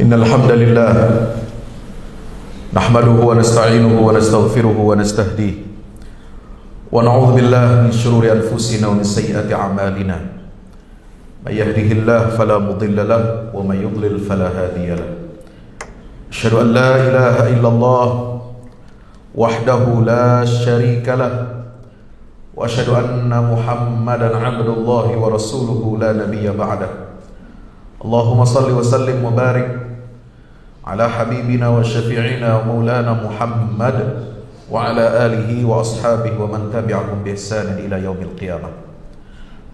Innal hamdalillah nahmaduhu wa nasta'inuhu wa nastaghfiruhu wa nastahdihi wa na'udzu billahi min shururi anfusina wa min sayyiati a'malina. May yahdihillahu fala mudilla lahu wa may yudlil fala hadiya lahu. Asyhadu an la ilaha illallah wahdahu la syarika lahu wa asyhadu anna Muhammadan 'abdullahi wa rasuluhu la nabiyya ba'dahu. Allahumma salli wa sallim wa barik ala habibina wa syafi'ina wa maulana Muhammad wa ala alihi wa ashabihi wa man tabi'ahum bi ihsanin ila yaumil qiyamah.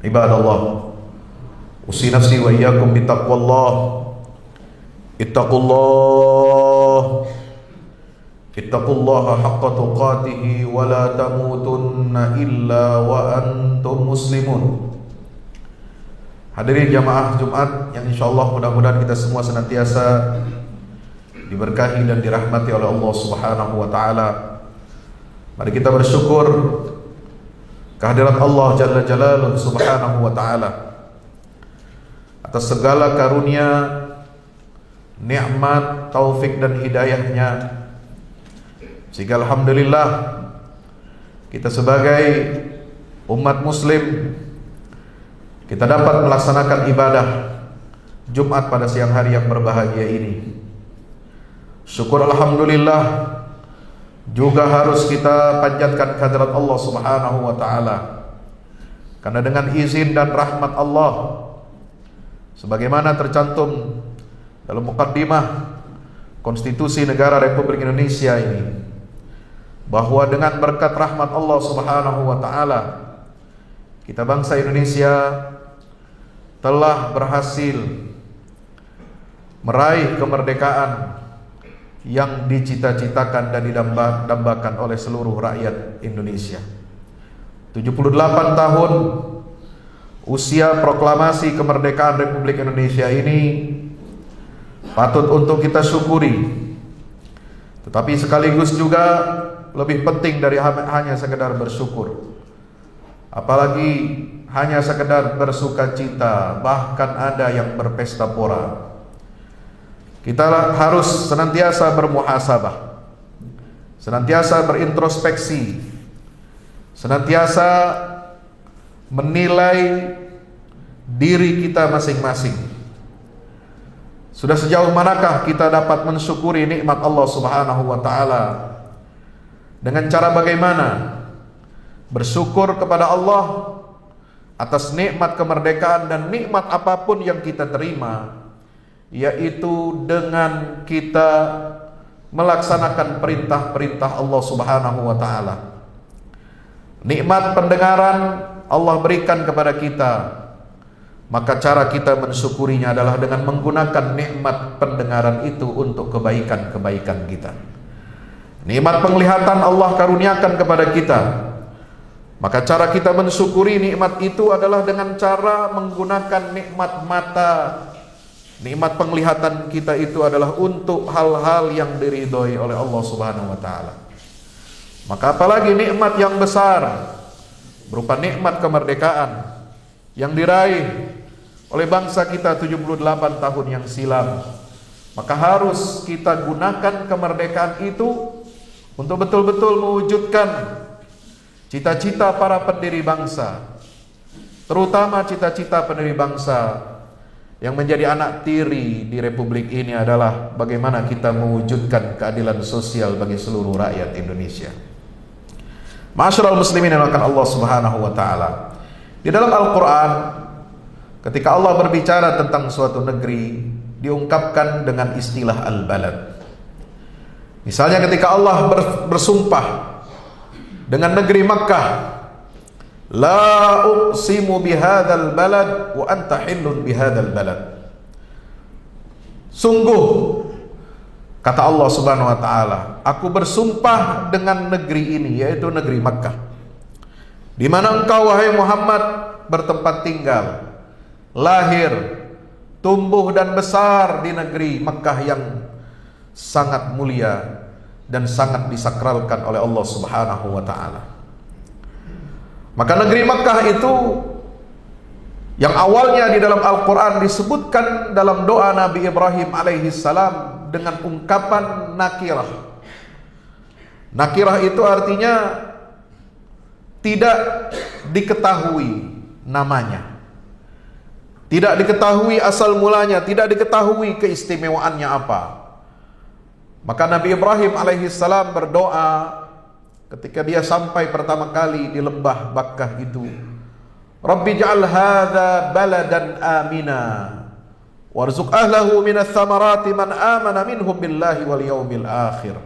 Ibadallah, usi nafsi wa iyyakum bi taqwallah. Ittaqullaha haqqa tuqatih wa la tamutunna illa wa antum muslimun. Hadirin jamaah Jumat yang insyaallah mudah-mudahan kita semua senantiasa diberkahi dan dirahmati oleh Allah Subhanahu wa taala. Mari kita bersyukur kehadirat Allah Jalla Jalaluhu Subhanahu wa taala atas segala karunia, nikmat, taufik dan hidayahnya, sehingga alhamdulillah kita sebagai umat muslim kita dapat melaksanakan ibadah Jumat pada siang hari yang berbahagia ini. Syukur alhamdulillah juga harus kita panjatkan kehadirat Allah Subhanahu wa taala, karena dengan izin dan rahmat Allah, sebagaimana tercantum dalam muqaddimah Konstitusi Negara Republik Indonesia ini, bahwa dengan berkat rahmat Allah Subhanahu wa taala kita bangsa Indonesia telah berhasil meraih kemerdekaan yang dicita-citakan dan didambakan oleh seluruh rakyat Indonesia. 78 tahun usia proklamasi kemerdekaan Republik Indonesia ini patut untuk kita syukuri. Tetapi sekaligus juga lebih penting dari hanya sekedar bersyukur, apalagi hanya sekedar bersukacita, bahkan ada yang berpesta pora. Kita harus senantiasa bermuhasabah, senantiasa berintrospeksi, senantiasa menilai diri kita masing-masing. Sudah sejauh manakah kita dapat mensyukuri nikmat Allah Subhanahu wa taala? Dengan cara bagaimana? Bersyukur kepada Allah atas nikmat kemerdekaan dan nikmat apapun yang kita terima, yaitu dengan kita melaksanakan perintah-perintah Allah Subhanahu wa taala. Nikmat pendengaran Allah berikan kepada kita, maka cara kita mensyukurinya adalah dengan menggunakan nikmat pendengaran itu untuk kebaikan-kebaikan kita. Nikmat penglihatan Allah karuniakan kepada kita, maka cara kita mensyukuri nikmat itu adalah dengan cara menggunakan nikmat mata. Nikmat penglihatan kita itu adalah untuk hal-hal yang diridhoi oleh Allah Subhanahu wa taala. Maka apalagi nikmat yang besar berupa nikmat kemerdekaan yang diraih oleh bangsa kita 78 tahun yang silam. Maka harus kita gunakan kemerdekaan itu untuk betul-betul mewujudkan cita-cita para pendiri bangsa, terutama cita-cita pendiri bangsa yang menjadi anak tiri di republik ini adalah bagaimana kita mewujudkan keadilan sosial bagi seluruh rakyat Indonesia. Ma'asyiral muslimin yang dimuliakan Allah Subhanahu wa taala. Di dalam Al-Qur'an, ketika Allah berbicara tentang suatu negeri, diungkapkan dengan istilah al-balad. Misalnya ketika Allah bersumpah dengan negeri Makkah, la uqsimu bihadzal balad wa anta hillun bihadzal balad. Sungguh, kata Allah Subhanahu wa taala, aku bersumpah dengan negeri ini, yaitu negeri Makkah, di mana engkau wahai Muhammad bertempat tinggal, lahir, tumbuh dan besar di negeri Makkah yang sangat mulia dan sangat disakralkan oleh Allah Subhanahu wa taala. Maka negeri Makkah itu yang awalnya di dalam Al-Quran disebutkan dalam doa Nabi Ibrahim alaihi salam dengan ungkapan nakirah. Nakirah itu artinya tidak diketahui namanya, tidak diketahui asal mulanya, tidak diketahui keistimewaannya apa. Maka Nabi Ibrahim alaihi salam berdoa ketika dia sampai pertama kali di lembah Bakkah itu, Rabbi ja'al hadza baladan amina warzuq ahlahu minas thamarati man amana minhum billahi wal yaumil akhir.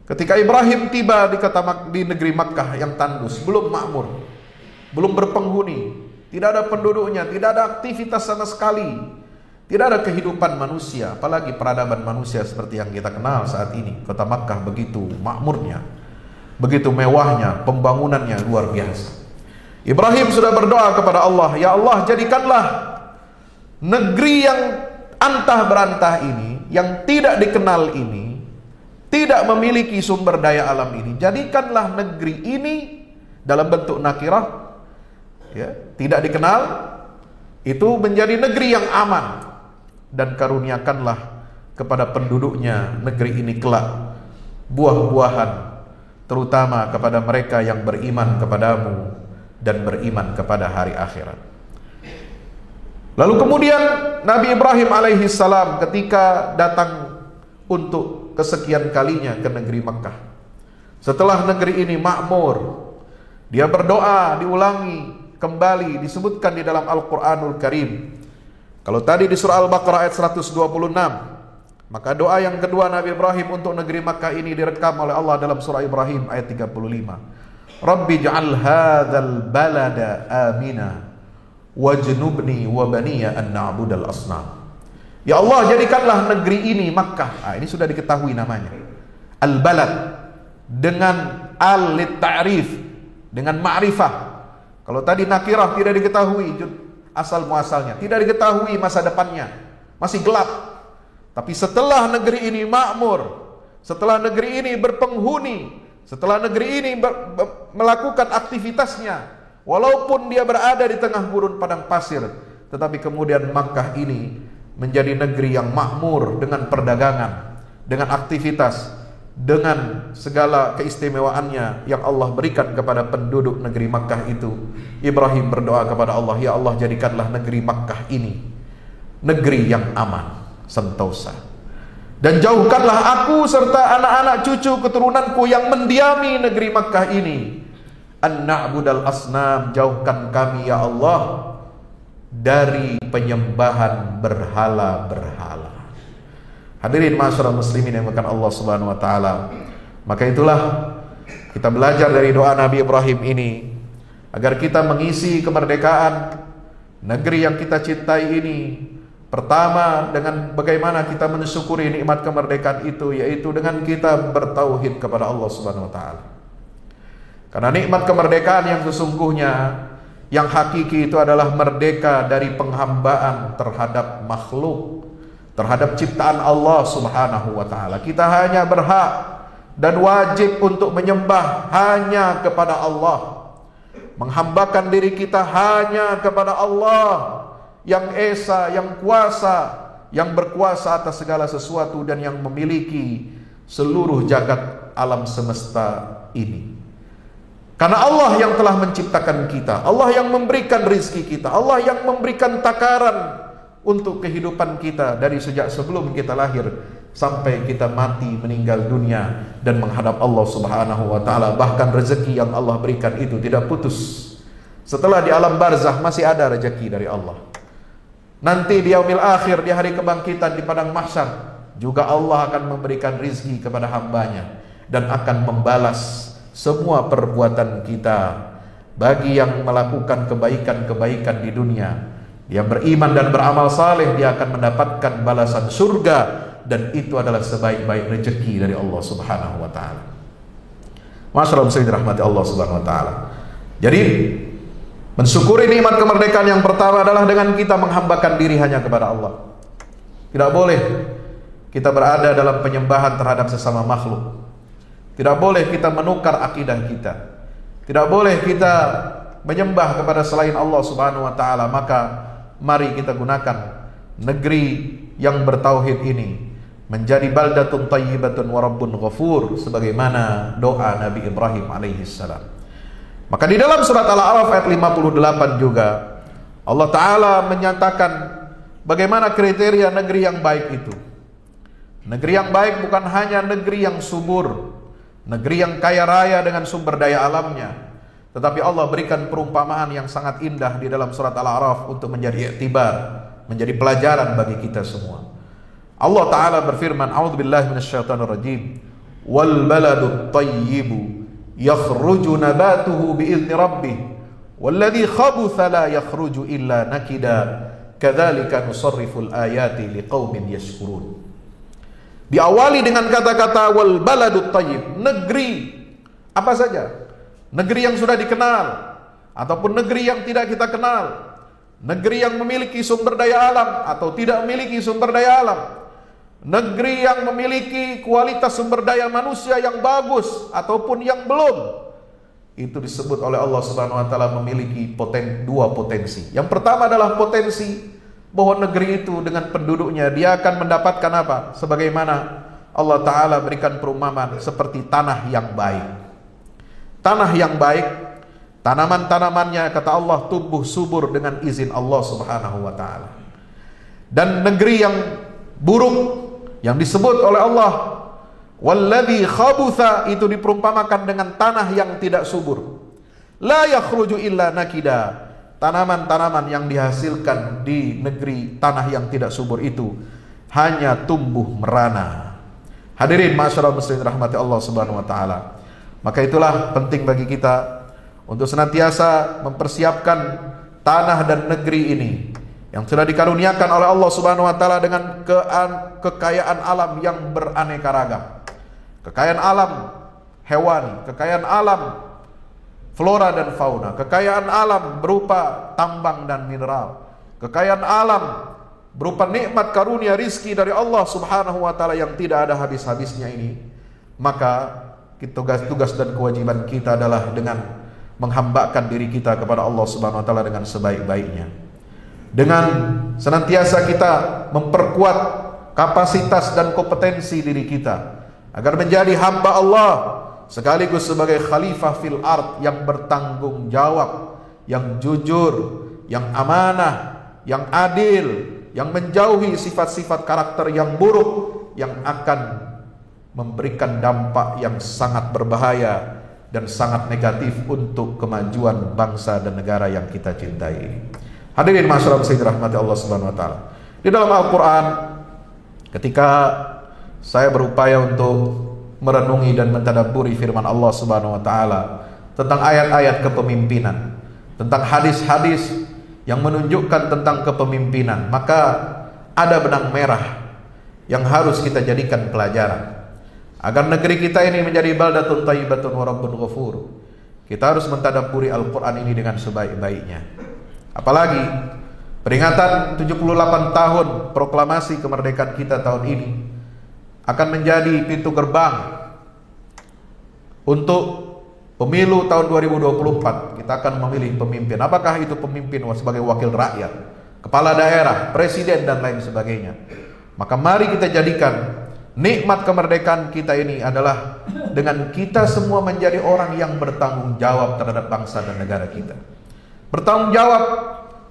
Ketika Ibrahim tiba di negeri Makkah yang tandus, belum makmur, belum berpenghuni, tidak ada penduduknya, tidak ada aktivitas sama sekali, tidak ada kehidupan manusia, apalagi peradaban manusia seperti yang kita kenal saat ini. Kota Makkah begitu makmurnya, begitu mewahnya, pembangunannya luar biasa. Ibrahim sudah berdoa kepada Allah, ya Allah, jadikanlah negeri yang antah berantah ini, yang tidak dikenal ini, tidak memiliki sumber daya alam ini, jadikanlah negeri ini dalam bentuk nakirah, ya, tidak dikenal, itu menjadi negeri yang aman, dan karuniakanlah kepada penduduknya negeri ini kelak buah-buahan, terutama kepada mereka yang beriman kepadamu dan beriman kepada hari akhirat. Lalu kemudian Nabi Ibrahim alaihi salam ketika datang untuk kesekian kalinya ke negeri Makkah, setelah negeri ini makmur, dia berdoa, diulangi kembali, disebutkan di dalam Al-Quranul Karim. Kalau tadi di surah Al-Baqarah ayat 126, maka doa yang kedua Nabi Ibrahim untuk negeri Makkah ini direkam oleh Allah dalam surah Ibrahim ayat 35. Rabbi ja'al hadzal balada amina wajnubni wa baniya an na'budal asnam. Ya Allah, jadikanlah negeri ini Makkah. Ini sudah diketahui namanya. Al-balad dengan al ta'rif, dengan ma'rifah. Kalau tadi nakirah tidak diketahui asal muasalnya, tidak diketahui masa depannya, masih gelap. Tapi setelah negeri ini makmur, setelah negeri ini berpenghuni, setelah negeri ini melakukan aktivitasnya, walaupun dia berada di tengah gurun padang pasir, tetapi kemudian Makkah ini menjadi negeri yang makmur dengan perdagangan, dengan aktivitas, dengan segala keistimewaannya yang Allah berikan kepada penduduk negeri Makkah itu. Ibrahim berdoa kepada Allah, ya Allah, jadikanlah negeri Makkah ini negeri yang aman, sentosa, dan jauhkanlah aku serta anak-anak cucu keturunanku yang mendiami negeri Makkah ini an na'budal asnam, jauhkan kami ya Allah dari penyembahan berhala-berhala. Hadirin ma'asyiral muslimin yang dimuliakan Allah Subhanahu wa taala. Maka itulah kita belajar dari doa Nabi Ibrahim ini agar kita mengisi kemerdekaan negeri yang kita cintai ini. Pertama, dengan bagaimana kita mensyukuri nikmat kemerdekaan itu, yaitu dengan kita bertauhid kepada Allah Subhanahu wa taala. Karena nikmat kemerdekaan yang sesungguhnya, yang hakiki, itu adalah merdeka dari penghambaan terhadap makhluk, terhadap ciptaan Allah Subhanahu wa taala. Kita hanya berhak dan wajib untuk menyembah hanya kepada Allah, menghambakan diri kita hanya kepada Allah yang esa, yang kuasa, yang berkuasa atas segala sesuatu dan yang memiliki seluruh jagat alam semesta ini. Karena Allah yang telah menciptakan kita, Allah yang memberikan rizki kita, Allah yang memberikan takaran untuk kehidupan kita dari sejak sebelum kita lahir sampai kita mati meninggal dunia dan menghadap Allah Subhanahu wa taala. Bahkan rezeki yang Allah berikan itu tidak putus. Setelah di alam barzah masih ada rezeki dari Allah. Nanti di yaumil akhir, di hari kebangkitan di padang mahsyar, juga Allah akan memberikan rizki kepada hambanya dan akan membalas semua perbuatan kita. Bagi yang melakukan kebaikan-kebaikan di dunia, dia beriman dan beramal saleh, dia akan mendapatkan balasan surga, dan itu adalah sebaik-baik rezeki dari Allah Subhanahu wa taala. Masyaallah, muslimin rahmati Allah Subhanahu wa taala. Jadi mensyukuri nikmat kemerdekaan yang pertama adalah dengan kita menghambakan diri hanya kepada Allah. Tidak boleh kita berada dalam penyembahan terhadap sesama makhluk. Tidak boleh kita menukar akidah kita. Tidak boleh kita menyembah kepada selain Allah Subhanahu wa taala, maka mari kita gunakan negeri yang bertauhid ini menjadi baldatun thayyibatun wa rabbun ghafur, sebagaimana doa Nabi Ibrahim alaihi salam. Maka di dalam surat Al-A'raf ayat 58 juga Allah taala menyatakan bagaimana kriteria negeri yang baik itu. Negeri yang baik bukan hanya negeri yang subur, negeri yang kaya raya dengan sumber daya alamnya, tetapi Allah berikan perumpamaan yang sangat indah di dalam surat Al-A'raf untuk menjadi iktibar, menjadi pelajaran bagi kita semua. Allah Ta'ala berfirman, a'udzubillahi minasyaitonir rajim, wal baladut thayyibu yakhruju nabatuhu bi'izni rabbih walladzi khabutha la yakhruju illa nakida kadzalika nusarriful ayati liqaumin yashkurun. Diawali dengan kata-kata wal baladut thayyib, negeri apa saja, negeri yang sudah dikenal ataupun negeri yang tidak kita kenal, negeri yang memiliki sumber daya alam atau tidak memiliki sumber daya alam, negeri yang memiliki kualitas sumber daya manusia yang bagus ataupun yang belum. Itu disebut oleh Allah Subhanahu wa taala memiliki dua potensi. Yang pertama adalah potensi bahwa negeri itu dengan penduduknya dia akan mendapatkan apa? Sebagaimana Allah Ta'ala berikan perumpamaan seperti tanah yang baik. Tanah yang baik, tanaman-tanamannya kata Allah tumbuh subur dengan izin Allah Subhanahu wa Ta'ala. Dan negeri yang buruk yang disebut oleh Allah walladzi khabutha, itu diperumpamakan dengan tanah yang tidak subur. La yakhruju illa nakida, tanaman-tanaman yang dihasilkan di negeri tanah yang tidak subur itu hanya tumbuh merana. Hadirin ma'asyiral muslimin rahmati Allah Subhanahu wa taala. Maka itulah penting bagi kita untuk senantiasa mempersiapkan tanah dan negeri ini yang sudah dikaruniakan oleh Allah Subhanahu wa taala dengan kekayaan alam yang beraneka ragam. Kekayaan alam hewani, kekayaan alam flora dan fauna, kekayaan alam berupa tambang dan mineral, kekayaan alam berupa nikmat karunia rizki dari Allah Subhanahu wa taala yang tidak ada habis-habisnya ini. Maka tugas dan kewajiban kita adalah dengan menghambakan diri kita kepada Allah Subhanahu wa taala dengan sebaik-baiknya. Dengan senantiasa kita memperkuat kapasitas dan kompetensi diri kita agar menjadi hamba Allah sekaligus sebagai khalifah fil ard yang bertanggung jawab, yang jujur, yang amanah, yang adil, yang menjauhi sifat-sifat karakter yang buruk yang akan memberikan dampak yang sangat berbahaya dan sangat negatif untuk kemajuan bangsa dan negara yang kita cintai. Hadirin masyarakat muslimin rahmati Allah Subhanahu wa taala. Di dalam Al-Qur'an ketika saya berupaya untuk merenungi dan mentadabburi firman Allah Subhanahu wa taala tentang ayat-ayat kepemimpinan, tentang hadis-hadis yang menunjukkan tentang kepemimpinan, maka ada benang merah yang harus kita jadikan pelajaran. Agar negeri kita ini menjadi baldatun thayyibatun wa rabbun ghafur, kita harus mentadabburi Al-Qur'an ini dengan sebaik-baiknya. Apalagi peringatan 78 tahun proklamasi kemerdekaan kita tahun ini akan menjadi pintu gerbang untuk pemilu tahun 2024. Kita akan memilih pemimpin. Apakah itu pemimpin sebagai wakil rakyat, kepala daerah, presiden dan lain sebagainya. Maka mari kita jadikan nikmat kemerdekaan kita ini adalah dengan kita semua menjadi orang yang bertanggung jawab terhadap bangsa dan negara kita. Bertanggung jawab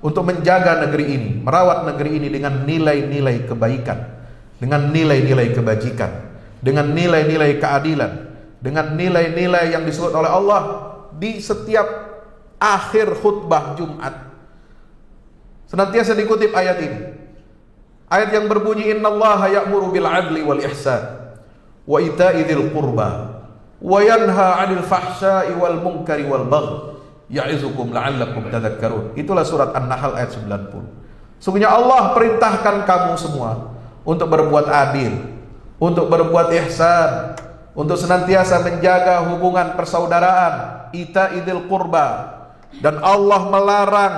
untuk menjaga negeri ini, merawat negeri ini dengan nilai-nilai kebaikan, dengan nilai-nilai kebajikan, dengan nilai-nilai keadilan, dengan nilai-nilai yang disebut oleh Allah di setiap akhir khutbah Jumat. Senantiasa dikutip ayat ini. Ayat yang berbunyi innallaha ya'muru bil 'adli wal ihsan wa ita'i dzil qurba wa yanha 'anil fahsya'i wal munkari wal baghi ya'izukum la'allakum tadhakkarun. Itulah surat An-Nahl ayat 90. Sungguhnya Allah perintahkan kamu semua untuk berbuat adil, untuk berbuat ihsan, untuk senantiasa menjaga hubungan persaudaraan, ita'i dzil qurba, dan Allah melarang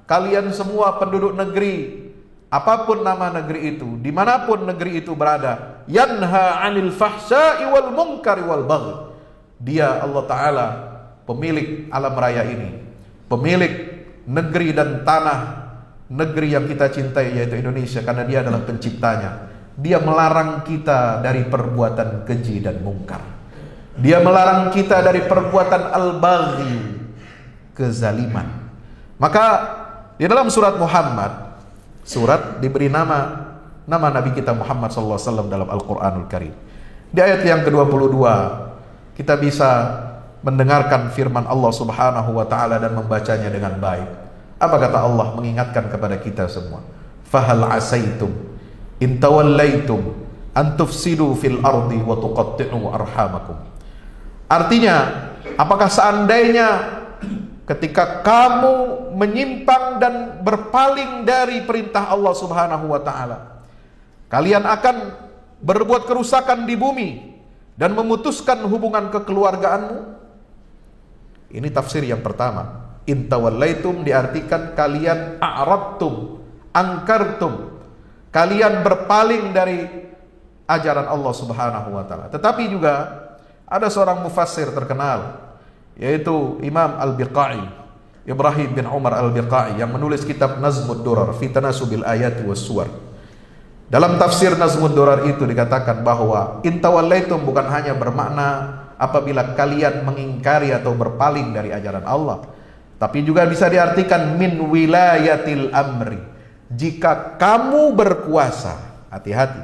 kalian semua penduduk negeri, apapun nama negeri itu, dimanapun negeri itu berada, yanha 'anil fahsya'i wal munkari wal baghi. Dia Allah Ta'ala pemilik alam raya ini pemilik negeri dan tanah negeri yang kita cintai yaitu Indonesia, karena dia adalah penciptanya. Dia melarang kita dari perbuatan keji dan mungkar. Dia melarang kita dari perbuatan al-baghi, kezaliman. Maka di dalam surat Muhammad, surat diberi nama Nabi kita Muhammad SAW dalam Al-Quranul Karim. Di ayat yang ke-22 kita bisa mendengarkan firman Allah Subhanahu wa taala dan membacanya dengan baik. Apa kata Allah mengingatkan kepada kita semua? Fahal asaitum in tawallaitum an tufsidu fil ardi wa tuqatti'u arhamakum. Artinya, apakah seandainya ketika kamu menyimpang dan berpaling dari perintah Allah Subhanahu wa taala, kalian akan berbuat kerusakan di bumi dan memutuskan hubungan kekeluargaanmu? Ini tafsir yang pertama. In tawallaitum diartikan kalian a'radtum, angkartum, kalian berpaling dari ajaran Allah Subhanahu wa taala. Tetapi juga ada seorang mufassir terkenal yaitu Imam Al-Biqai, Ibrahim bin Umar Al-Biqai, yang menulis kitab Nazmud Durar fi tanasubil ayati was suwar. Dalam tafsir Nazmud Durar itu dikatakan bahwa in tawallaitum bukan hanya bermakna apabila kalian mengingkari atau berpaling dari ajaran Allah, tapi juga bisa diartikan min wilayatil amri, jika kamu berkuasa. Hati-hati.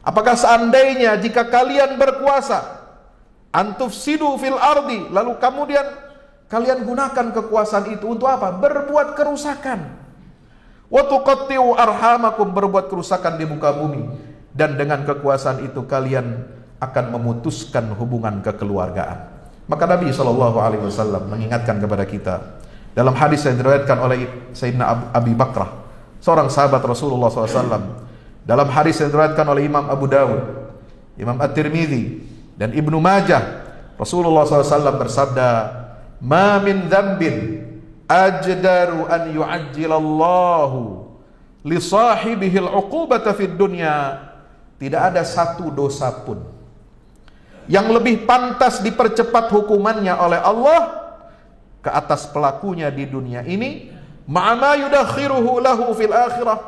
Apakah seandainya jika kalian berkuasa, antufsidu fil ardi, lalu kemudian kalian gunakan kekuasaan itu untuk apa? Berbuat kerusakan. Wa tuqatti'u arhamakum, berbuat kerusakan di muka bumi, dan dengan kekuasaan itu kalian akan memutuskan hubungan kekeluargaan. Maka Nabi SAW mengingatkan kepada kita dalam hadis yang diriwayatkan oleh Sayyidina Abi Bakrah, seorang sahabat Rasulullah SAW. Dalam hadis yang diriwayatkan oleh Imam Abu Dawud, Imam At-Tirmidzi, dan Ibnu Majah, Rasulullah SAW bersabda, "Ma min dzambin ajdaru an yu'ajjilallahu li sahibihi al-'uqubata fid dunya." Tidak ada satu dosa pun yang lebih pantas dipercepat hukumannya oleh Allah ke atas pelakunya di dunia ini, ma'ama yudakhiruhu lahu fil akhirah,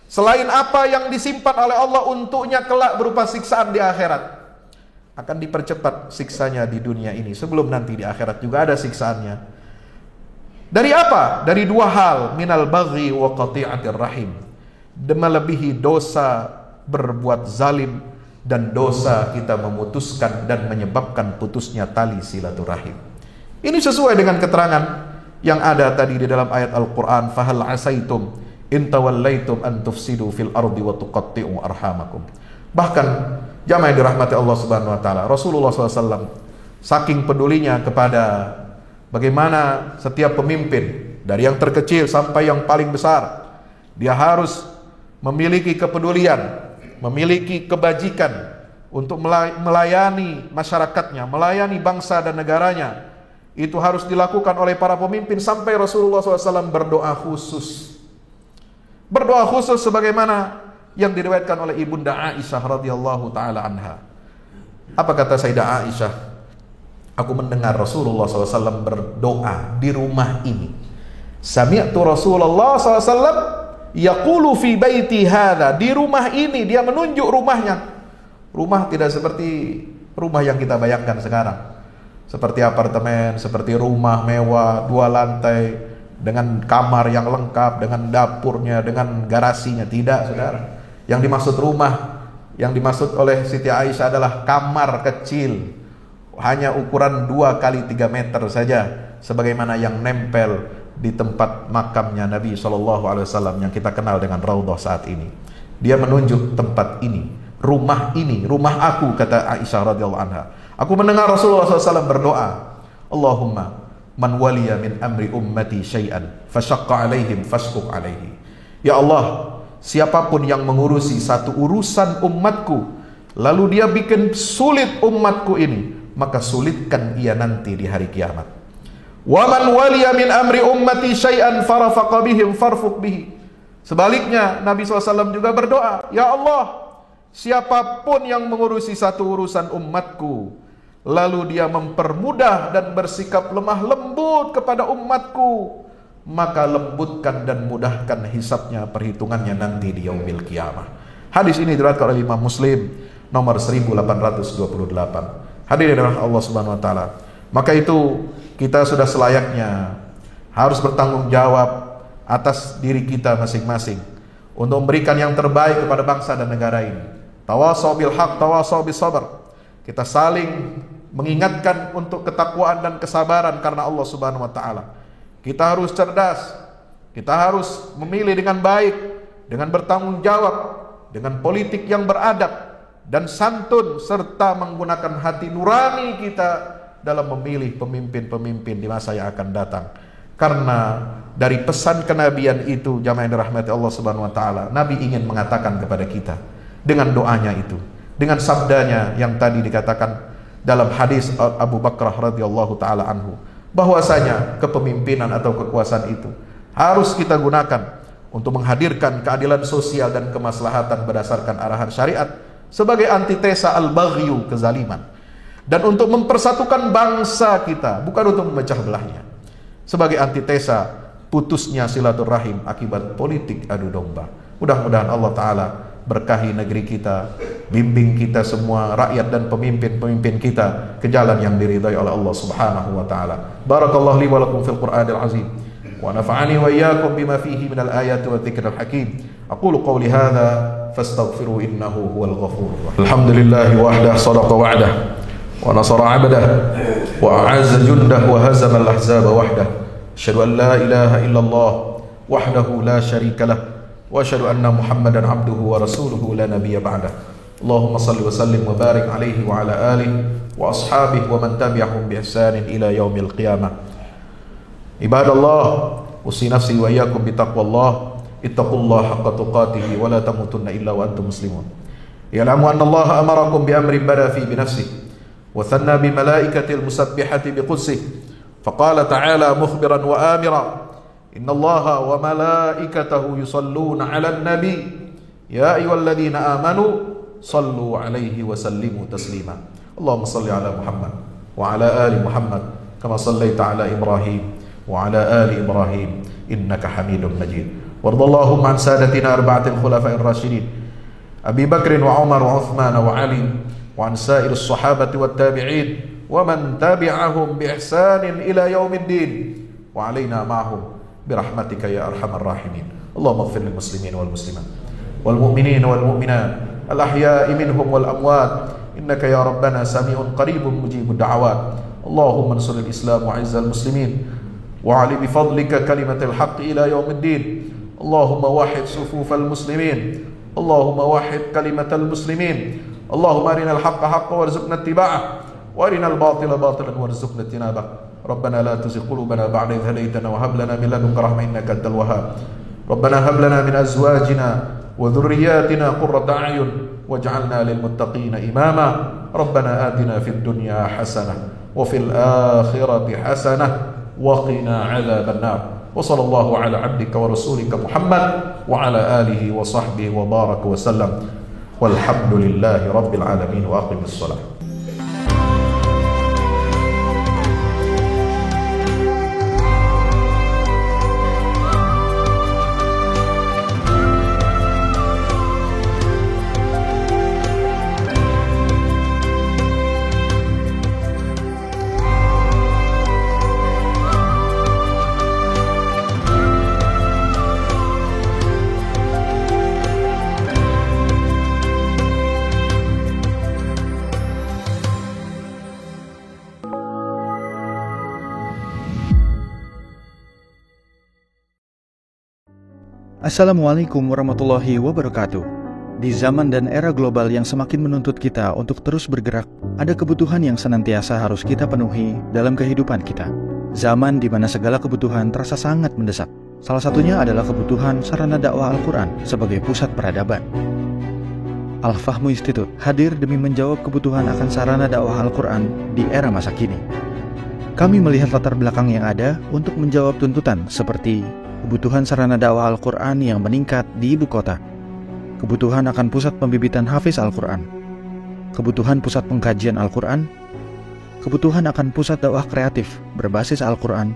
selain apa yang disimpan oleh Allah untuknya kelak berupa siksaan di akhirat. Akan dipercepat siksanya di dunia ini sebelum nanti di akhirat juga ada siksaannya. Dari apa? Dari dua hal, minal baghi wa qati'atir rahim, melebihi dosa berbuat zalim dan dosa kita memutuskan dan menyebabkan putusnya tali silaturahim. Ini sesuai dengan keterangan yang ada tadi di dalam ayat Al-Quran, fahal asaitum in tawallaitum an tufsidu fil ardi wa tuqatti'u arhamakum. Bahkan jamaah yang dirahmati Allah Subhanahu wa taala, Rasulullah SAW saking pedulinya kepada bagaimana setiap pemimpin dari yang terkecil sampai yang paling besar, dia harus memiliki kepedulian, memiliki kebajikan untuk melayani masyarakatnya, melayani bangsa dan negaranya. Itu harus dilakukan oleh para pemimpin sampai Rasulullah SAW berdoa khusus. Berdoa khusus sebagaimana yang diriwayatkan oleh Ibunda Aisyah radhiyallahu taala anha. Apa kata Sayyidah Aisyah? Aku mendengar Rasulullah SAW berdoa di rumah ini. Sami'tu Rasulullah SAW yaqulu fi baiti hadza, di rumah ini, dia menunjuk rumahnya. Rumah tidak seperti rumah yang kita bayangkan sekarang, seperti apartemen, seperti rumah mewah 2 lantai dengan kamar yang lengkap, dengan dapurnya, dengan garasinya. Tidak, saudara. Yang dimaksud rumah, yang dimaksud oleh Siti Aisyah adalah kamar kecil, hanya ukuran 2 kali 3 meter saja, sebagaimana yang nempel di tempat makamnya Nabi SAW yang kita kenal dengan Raudhah saat ini. Dia menunjuk tempat ini, rumah aku, kata Aisyah radhiyallahu anha. Aku mendengar Rasulullah SAW berdoa, Allahumma man waliya min amri ummati syai'an fashaqqa alaihim fashquq alaihi. Ya Allah, siapapun yang mengurusi satu urusan umatku, lalu dia bikin sulit umatku ini, maka sulitkan ia nanti di hari kiamat. Wa man waliya min amri ummati syai'an farafaqa bihim farfuq bihi. Sebaliknya Nabi SAW juga berdoa, ya Allah, siapapun yang mengurusi satu urusan umatku, lalu dia mempermudah dan bersikap lemah lembut kepada umatku, maka lembutkan dan mudahkan hisabnya, perhitungannya nanti di yaumil qiyamah. Hadis ini diriwayatkan oleh Imam Muslim nomor 1828. Hadirin dirahmati Allah Subhanahu wa taala. Maka itu kita sudah selayaknya harus bertanggung jawab atas diri kita masing-masing untuk memberikan yang terbaik kepada bangsa dan negara ini. Tawasau bil haq, tawasau bis sabr. Kita saling mengingatkan untuk ketakwaan dan kesabaran karena Allah Subhanahu wa taala. Kita harus cerdas. Kita harus memilih dengan baik, dengan bertanggung jawab, dengan politik yang beradab dan santun, serta menggunakan hati nurani kita dalam memilih pemimpin-pemimpin di masa yang akan datang. Karena dari pesan kenabian itu, jamaah yang dirahmati Allah Subhanahu wa taala, Nabi ingin mengatakan kepada kita dengan doanya itu, dengan sabdanya yang tadi dikatakan dalam hadis Abu Bakrah radhiyallahu taala anhu, bahwasanya kepemimpinan atau kekuasaan itu harus kita gunakan untuk menghadirkan keadilan sosial dan kemaslahatan berdasarkan arahan syariat sebagai antitesa al-baghyu, kezaliman, dan untuk mempersatukan bangsa kita, bukan untuk memecah belahnya, sebagai antitesa putusnya silaturahim akibat politik adu domba. Mudah-mudahan Allah Ta'ala berkahi negeri kita, bimbing kita semua, rakyat dan pemimpin-pemimpin kita ke jalan yang diridhai oleh Allah Subhanahu wa taala. Barakallahu li wa lakum fil Qur'anil azim wa nafa'ani wa iyyakum bima fihi minal ayati wa dzikril hakim. Aqulu qawli hadza fastaghfiru innahu huwal ghafurur rahim. Alhamdulillahi wahdah sadaqa wa'dah wa nasara 'abdah wa a'azza jundah wa hazama al-ahzaba wahdah. Asyhadu an la ilaha illallah wahdahu la syarika lah wa asyhadu anna Muhammadan abduhu wa rasuluhu la nabiyya ba'dah. Allahumma salli wa sallim wa barik alaihi wa ala alihi wa ashabihi wa man tabi'ahum bi ihsanin ila yaumil qiyamah. Ibadallah, usi nafsi wa iyyakum bi taqwallah. Ittaqullaha haqqa tuqatih wa la tamutunna illa wa antum muslimun. Ya'lamu anna Allah amarakum bi amrin bada fi bi nafsihi wa thanna bi malaikatil musabbihati bi qudsih. Faqala ta'ala mukhbiran wa amira, inna Allaha wa malaikatahu yusalluna 'alan nabi ya ayyuhalladzina amanu sallu 'alaihi wa sallimu taslima. Allahumma salli 'ala Muhammad wa 'ala ali Muhammad kama sallaita 'ala Ibrahim wa 'ala ali Ibrahim innaka Hamidum Majid. Wardallahum 'an sadatina arba'atil khulafa'ir rasyidin Abi Bakr wa Umar wa Uthman wa Ali wa 'an sa'iris sahabati wat tabi'in wa man tabi'ahum bi ihsanin ila yaumiddin wa 'alaina ma'hum birahmatika ya arhamar rahimin. Allahumma ighfir lil muslimin wal muslimat wal mu'minin wal mu'minat al ahya'i minhum wal amwat innaka ya rabbana sami'un qaribun mujibud da'awat. Allahumma ansur al islam wa 'izzal muslimin wa 'ali bi fadlika kalimatil haqqi ila yaumiddin. Allahumma wahhid sufufal muslimin, Allahumma wahhid kalimatal muslimin, Allahumma arinal haqqa haqqan warzuqna ittiba'ah wa arinal batila batilan warzuqna ijtinabah. Rabbana la tuzigh qulubana ba'da idh hadaytana wa hab lana min ladunka rahmah innaka antal wahhab. Rabbana hab lana min azwajina wa dhurriyyatina qurrata a'yun waj'alna lil muttaqina imama. Rabbana atina fid dunya hasanah wa fil akhirati hasanah wa qina 'adzaban nar. Wa sallallahu ala 'abdika wa rasulika Muhammad wa ala alihi wa sahbihi wa baraka wa sallam. Walhamdulillahi rabbil alamin wa aqimis shalah. Assalamualaikum warahmatullahi wabarakatuh. Di zaman dan era global yang semakin menuntut kita untuk terus bergerak, ada kebutuhan yang senantiasa harus kita penuhi dalam kehidupan kita. Zaman di mana segala kebutuhan terasa sangat mendesak. Salah satunya adalah kebutuhan sarana dakwah Al-Quran sebagai pusat peradaban. Al-Fahmu Institute hadir demi menjawab kebutuhan akan sarana dakwah Al-Quran di era masa kini. Kami melihat latar belakang yang ada untuk menjawab tuntutan seperti kebutuhan sarana dakwah Al-Quran yang meningkat di ibu kota, kebutuhan akan pusat pembibitan hafiz Al-Quran, kebutuhan pusat pengkajian Al-Quran, kebutuhan akan pusat dakwah kreatif berbasis Al-Quran,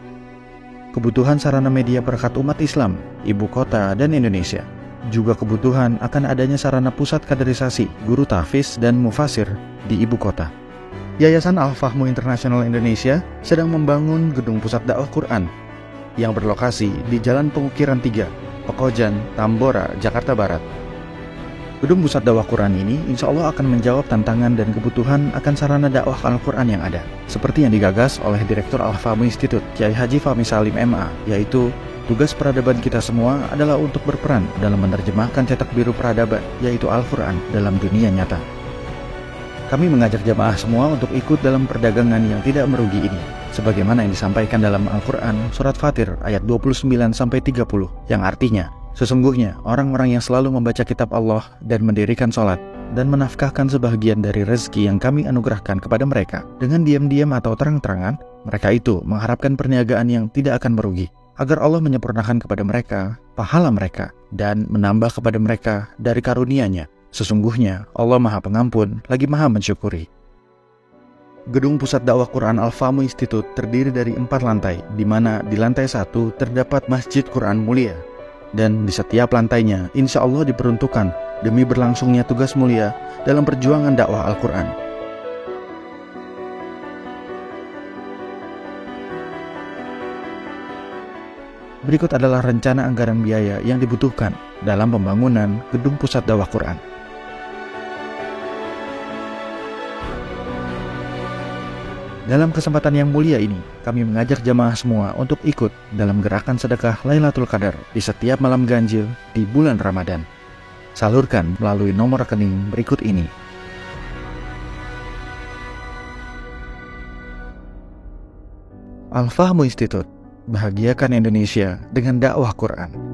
kebutuhan sarana media perekat umat Islam, ibu kota dan Indonesia, juga kebutuhan akan adanya sarana pusat kaderisasi guru tahfiz dan mufasir di ibu kota. Yayasan Al-Fahmu International Indonesia sedang membangun gedung pusat dakwah Quran yang berlokasi di Jalan Pengukiran 3, Pekojan, Tambora, Jakarta Barat. Gedung pusat dakwah Quran ini insya Allah akan menjawab tantangan dan kebutuhan akan sarana dakwah Al-Quran yang ada, seperti yang digagas oleh Direktur Al-Fahmu Institute, Kiai Haji Fahmi Salim MA, yaitu tugas peradaban kita semua adalah untuk berperan dalam menerjemahkan cetak biru peradaban, yaitu Al-Quran, dalam dunia nyata. Kami mengajak jamaah semua untuk ikut dalam perdagangan yang tidak merugi ini, sebagaimana yang disampaikan dalam Al-Quran Surat Fatir ayat 29-30, yang artinya, sesungguhnya orang-orang yang selalu membaca kitab Allah dan mendirikan sholat dan menafkahkan sebahagian dari rezeki yang kami anugerahkan kepada mereka dengan diam-diam atau terang-terangan, mereka itu mengharapkan perniagaan yang tidak akan merugi, agar Allah menyempurnakan kepada mereka pahala mereka dan menambah kepada mereka dari karunia-Nya. Sesungguhnya Allah Maha Pengampun lagi Maha Mensyukuri. Gedung Pusat Dakwah Quran Al-Fahmu Institute terdiri dari 4 lantai, di mana di lantai 1 terdapat Masjid Quran Mulia, dan di setiap lantainya insya Allah diperuntukkan demi berlangsungnya tugas mulia dalam perjuangan dakwah Al-Quran. Berikut adalah rencana anggaran biaya yang dibutuhkan dalam pembangunan Gedung Pusat Dakwah Quran. Dalam kesempatan yang mulia ini, kami mengajak jamaah semua untuk ikut dalam gerakan sedekah Lailatul Qadar di setiap malam ganjil di bulan Ramadan. Salurkan melalui nomor rekening berikut ini. Al-Fahmu Institute, bahagiakan Indonesia dengan dakwah Quran.